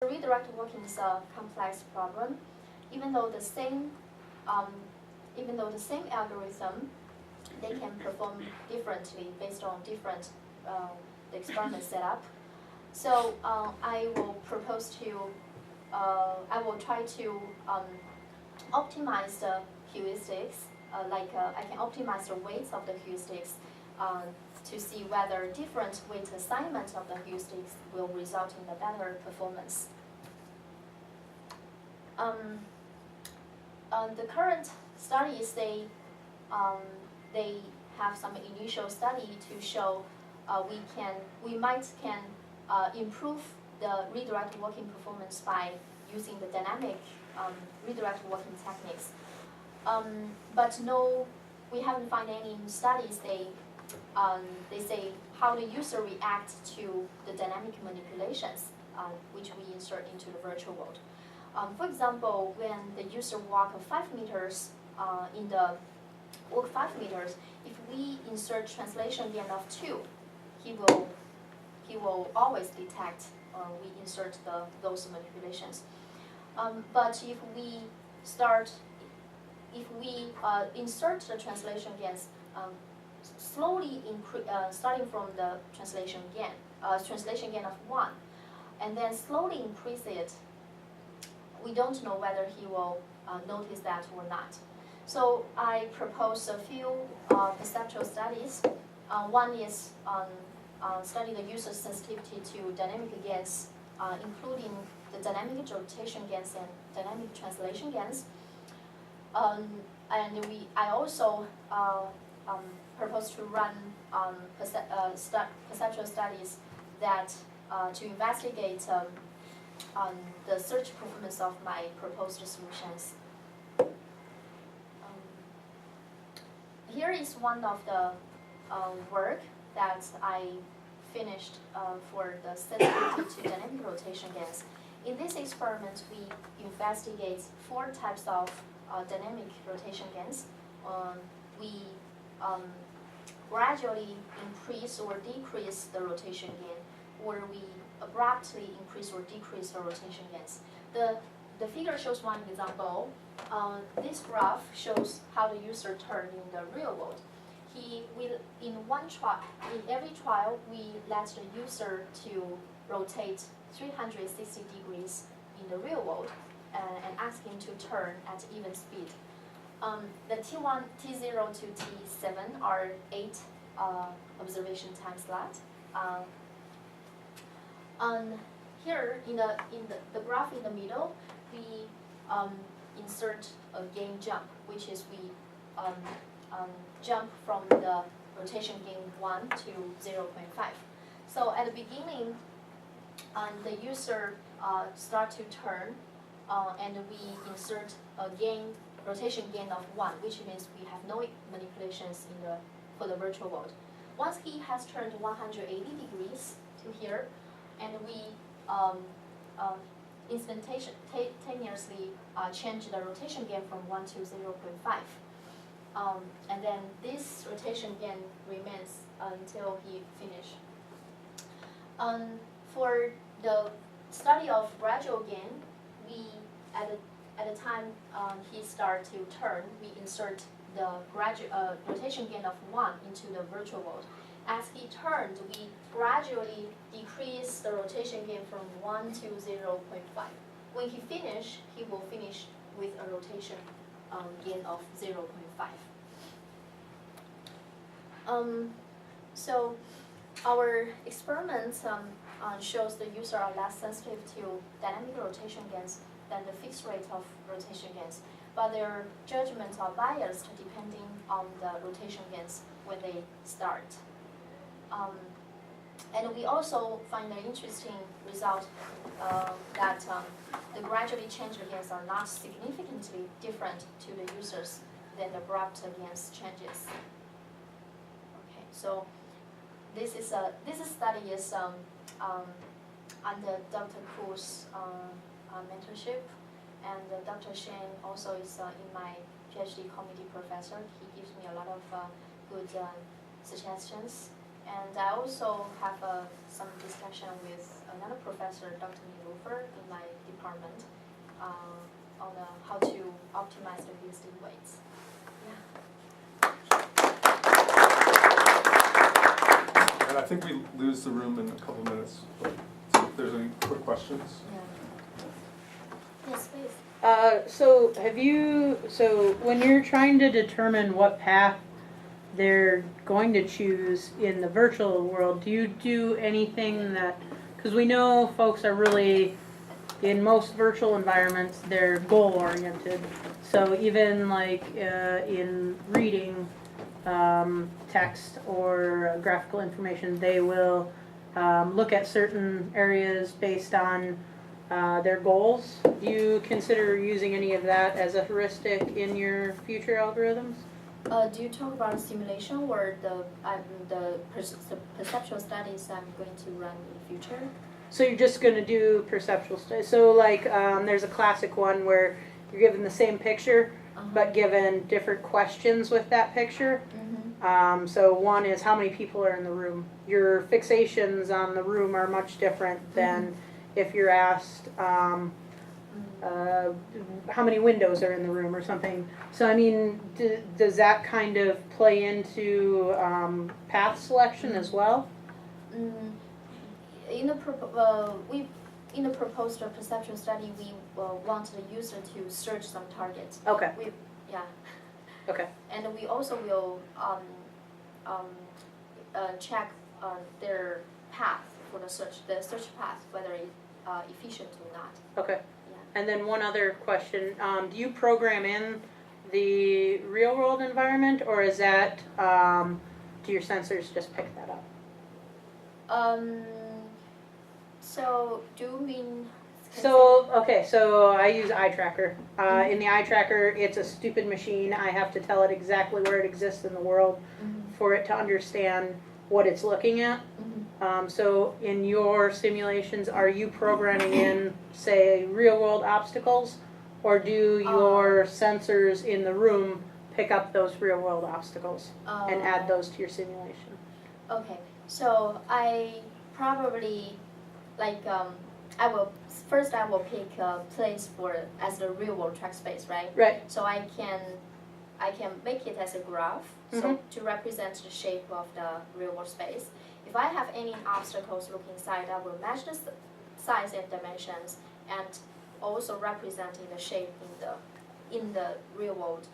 redirect walking is a complex problem. Even though the same algorithm, they can perform differently based on different the experiment setup. So I will try to optimize the heuristics. I can optimize the weights of the heuristics to see whether different weight assignment of the heuristics will result in a better performance. The current studies, they have some initial study to show we might improve the redirect walking performance by using the dynamic redirect walking techniques. But no, we haven't found any studies. They say how the user reacts to the dynamic manipulations which we insert into the virtual world. For example, when the user walk 5 meters walk 5 meters, if we insert translation gain of 2, he will always detect we insert those manipulations. But if we insert the translation gains slowly starting from the translation gain of 1, and then slowly increase it, we don't know whether he will notice that or not. So I propose a few perceptual studies. One is study the user's sensitivity to dynamic gains, including the dynamic rotation gains and dynamic translation gains. I also propose to run perceptual studies that to investigate the search performance of my proposed solutions. Here is one of the work that I finished for the sensitivity to dynamic rotation gains. In this experiment, we investigate 4 types of dynamic rotation gains. We gradually increase or decrease the rotation gain, or we abruptly increase or decrease the rotation gains. The figure shows one example. This graph shows how the user turned in the real world. In every trial, we let the user to rotate 360 degrees in the real world and ask him to turn at even speed. The T1, T0 to T7 are 8 observation time slots. Here in the graph in the middle, we insert a gain jump, which is we jump from the rotation gain 1 to 0.5. So at the beginning, the user start to turn, and we insert a rotation gain of 1, which means we have no manipulations for the virtual world. Once he has turned 180 degrees to here, and we instantaneously change the rotation gain from 1 to 0.5. And then this rotation gain remains until he finishes. For the study of gradual gain, we at the time he starts to turn, we insert the rotation gain of 1 into the virtual world. As he turned, we gradually decrease the rotation gain from 1 to 0.5. When he finishes, he will finish with a rotation gain of 0.5. So our experiment shows the user are less sensitive to dynamic rotation gains than the fixed rate of rotation gains, but their judgments are biased depending on the rotation gains when they start. And we also find an interesting result that the gradually changed gains are not significantly different to the users than the abrupt gains changes. Okay, so this study is under Dr. Ku's mentorship, and Dr. Shen also is in my PhD committee professor. He gives me a lot of good suggestions, And I also have some discussion with another professor, Dr. Nilofer, in my department on how to optimize the heuristic weights. And I think we lose the room in a couple minutes. But see if there's any quick questions. Yeah. Yes, please. So when you're trying to determine what path they're going to choose in the virtual world, do you do anything that, because we know folks are really, in most virtual environments, they're goal oriented. So even like in reading text or graphical information, they will look at certain areas based on their goals. Do you consider using any of that as a heuristic in your future algorithms? Do you talk about simulation or the perceptual studies I'm going to run in the future? So you're just going to do perceptual studies. So like there's a classic one where you're given the same picture, but given different questions with that picture. So one is how many people are in the room. Your fixations on the room are much different than if you're asked how many windows are in the room or something. So I mean, does that kind of play into path selection as well? In the proposed perceptual study, we want the user to search some targets. Okay. Okay. And we also will check their path for the search path, whether it's efficient or not. Okay. Yeah. And then one other question, do you program in the real world environment, or is that, do your sensors just pick that up? So do you mean? So I use eye tracker. In the eye tracker, it's a stupid machine. I have to tell it exactly where it exists in the world for it to understand what it's looking at. So in your simulations, are you programming in, say, real world obstacles, or do your sensors in the room pick up those real world obstacles and add those to your simulation? Okay, so I probably I will pick a place as the real world track space, right? Right. So I can make it as a graph, so to represent the shape of the real world space. If I have any obstacles looking inside, I will match the size and dimensions, and also representing the shape in the real world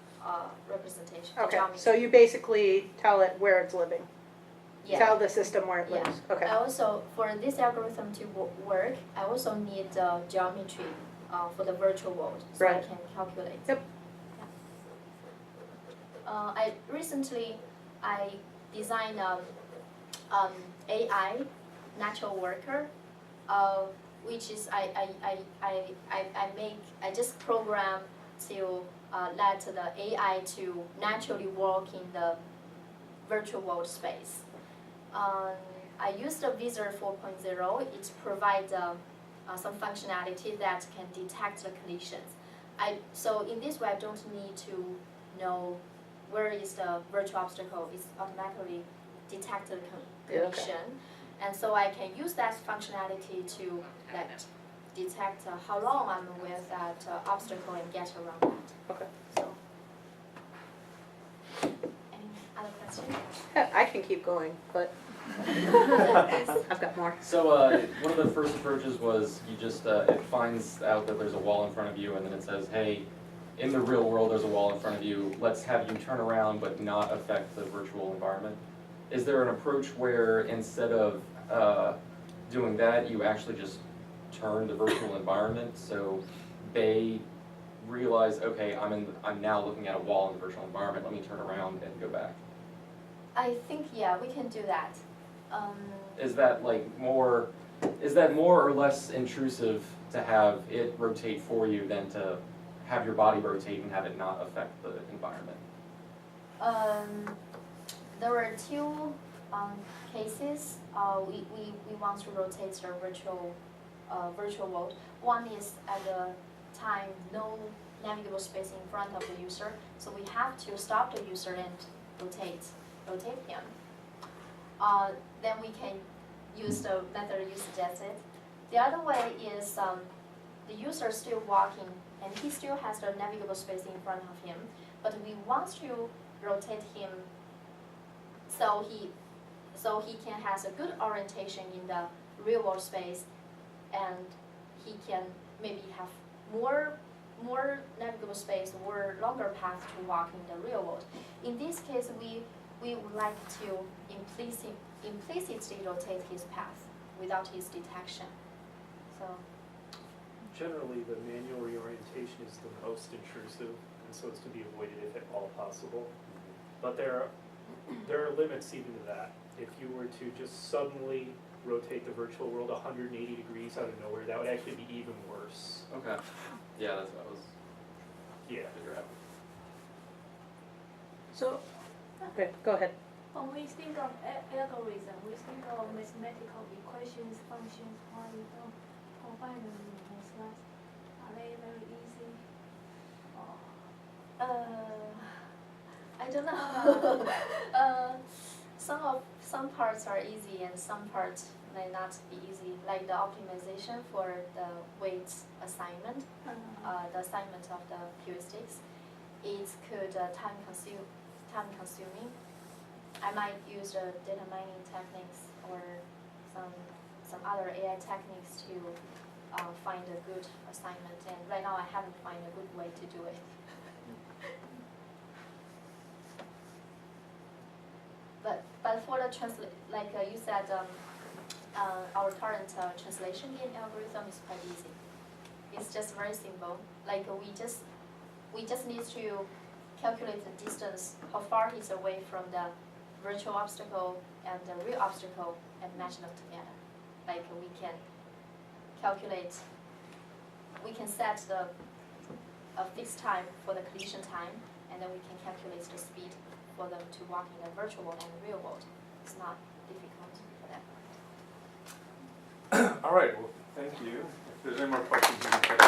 representation. Okay. So you basically tell it where it's living. Yeah. Tell the system where it lives. Okay. I also, for this algorithm to work, I also need geometry for the virtual world, so I can calculate. Yep. I recently designed AI natural worker, which is I just program to let the AI to naturally walk in the virtual world space. I used the Visor 4.0. It provides some functionality that can detect the collisions. So in this way, I don't need to know where is the virtual obstacle. It's automatically detect the collision. And so I can use that functionality to detect how long I'm with that obstacle and get around that. Okay. So, any other questions? I can keep going, but I've got more. So one of the first approaches was you just, it finds out that there's a wall in front of you, and then it says, hey, in the real world there's a wall in front of you, let's have you turn around but not affect the virtual environment. Is there an approach where instead of doing that, you actually just turn the virtual environment so they realize, okay, I'm now looking at a wall in the virtual environment, let me turn around and go back? I think, yeah, we can do that. Is that more or less intrusive to have it rotate for you than to have your body rotate and have it not affect the environment? There were two cases. We want to rotate the virtual world. One is at the time no navigable space in front of the user, so we have to stop the user and rotate him. then we can use the method you suggested. The other way is the user still walking and he still has the navigable space in front of him, but we want to rotate him so he can has a good orientation in the real world space, and he can maybe have more navigable space or longer path to walk in the real world. In this case, we would like to implicitly rotate his path without his detection. So Generally, the manual reorientation is the most intrusive, and so it's to be avoided if at all possible. But there are limits even to that. If you were to just suddenly rotate the virtual world 180 degrees out of nowhere, that would actually be even worse. Okay. Yeah, that's what I was Yeah. figuring out. So, okay, go ahead. When we think of algorithm, we think of mathematical equations, functions. Why we don't combine them in the slides? Are they very easy? I don't know. Some parts are easy and some parts may not be easy. Like the optimization for the weight assignment, the assignment of the heuristics, it could time consuming. I might use the data mining techniques or some other AI techniques to find a good assignment. And right now I haven't found a good way to do it. But for the like you said, our current translation game algorithm is quite easy. It's just very simple. Like we just need to calculate the distance, how far he's away from the virtual obstacle and the real obstacle, and match them together. Like we can calculate, we can set a fixed time for the collision time, and then we can calculate the speed for them to walk in the virtual world and the real world. It's not difficult for that. All right, well, thank you. If there's any more questions, you can check